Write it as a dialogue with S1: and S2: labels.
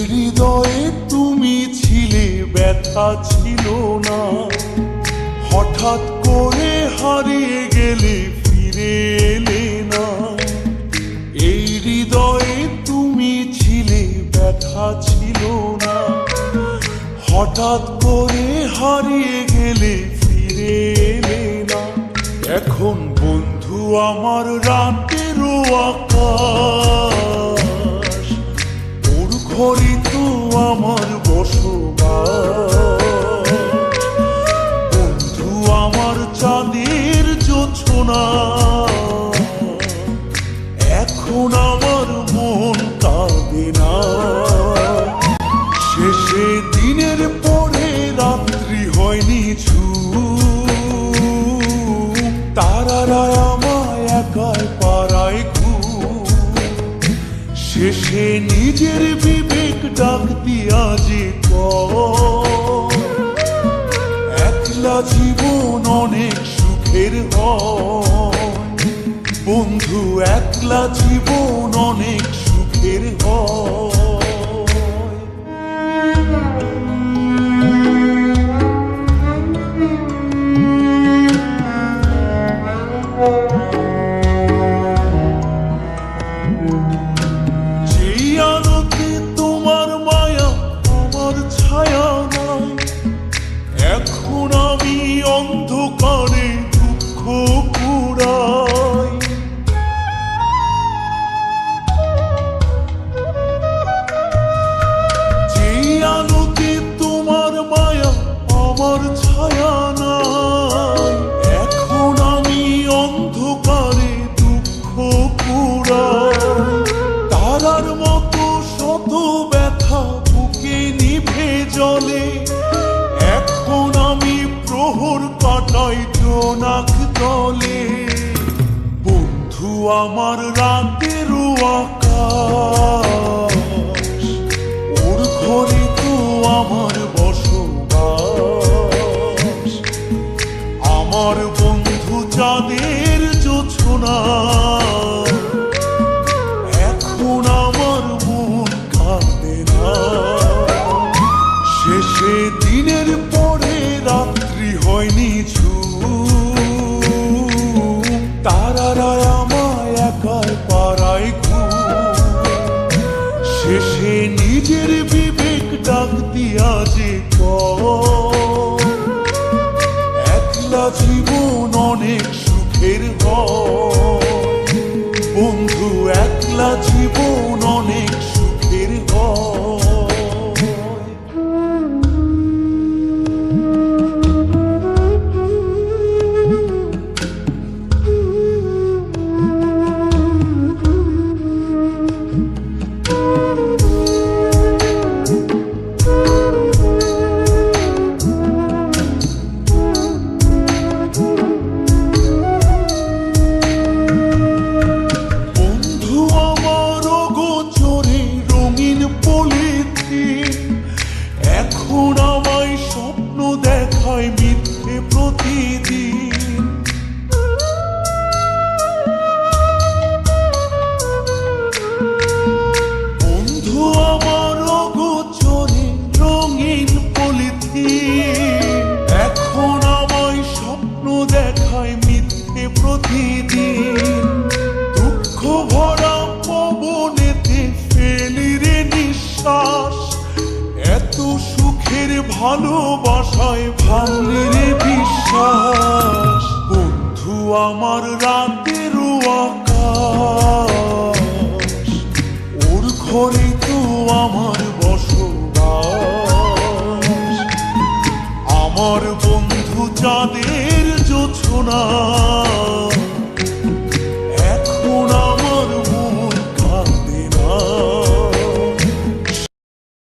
S1: হৃদয়ে তুমি ছিলে, ব্যথা ছিল না। হঠাৎ করে হারিয়ে গেলে, ফিরে এলে না। এই হৃদয়ে তুমি ছিলে, ব্যথা ছিল না। হঠাৎ করে হারিয়ে গেলে, ফিরে এলে না। এখন বন্ধু আমার রাতেরও আকাশ, ওর ঘরে তো আমার বসবাস। বন্ধু আমার চাঁদের জোছনা, এখন আমার মন কাঁদে না। শেষে দিনের পরে রাত্রি হয়নি তারারা আমায় একাই পাড়ায় ঘুম। শেষে নিজের বিবেক ডাক দিয়া যে একলা জীবন অনেক সুখের হয়। বন্ধু একলা জীবন অনেক সুখের হয়। যেই আলোতে তোমার মায়া আমার ছায়া নাই, এখন আমি অন্ধকারে দুঃখ কুড়াই। যেই আলোতে তোমার মায়া আমার ছায়া নাই, এখন আমি অন্ধকারে দুঃখ কুড়াই। তারার মতো শত ব্যথা বুকে নিভে জলে, এখন আমি প্রহর কাটাই জোনাক দলে। বন্ধু আমার রাতেরও আকাশ, ওর ঘরে তো আমার বসবাস। আমার বন্ধু চাঁদের জোছনা, এখন আমার মন কাঁদে না। শেষে দিনের পরে রাত্রি হয়নি তারারা আমায় একাই পাড়ায় ঘুম। শেষে নিজের বিবেক ডাক দিয়া যে একলা জীবন অনেক সুখের হয়। বন্ধু একলা জীবন অনেক সুখের হয়। এখন আমায় স্বপ্ন দেখায় মিথ্যে প্রতিদিন। বন্ধু আমার অগোচরে রঙিন পলিথিন, এখন আমায় স্বপ্ন দেখায় মিথ্যে প্রতিদিন। দুঃখ ভরা পবনেতে ফেলি রে নিঃশ্বাস, এত সুখের ভালোবাসায় ভাঙলি রে বিশ্বাস। বন্ধু আমার রাতেরও আকাশ, ওর ঘরে তো আমার বসবাস। আমার বন্ধু চাঁদের জোছনা,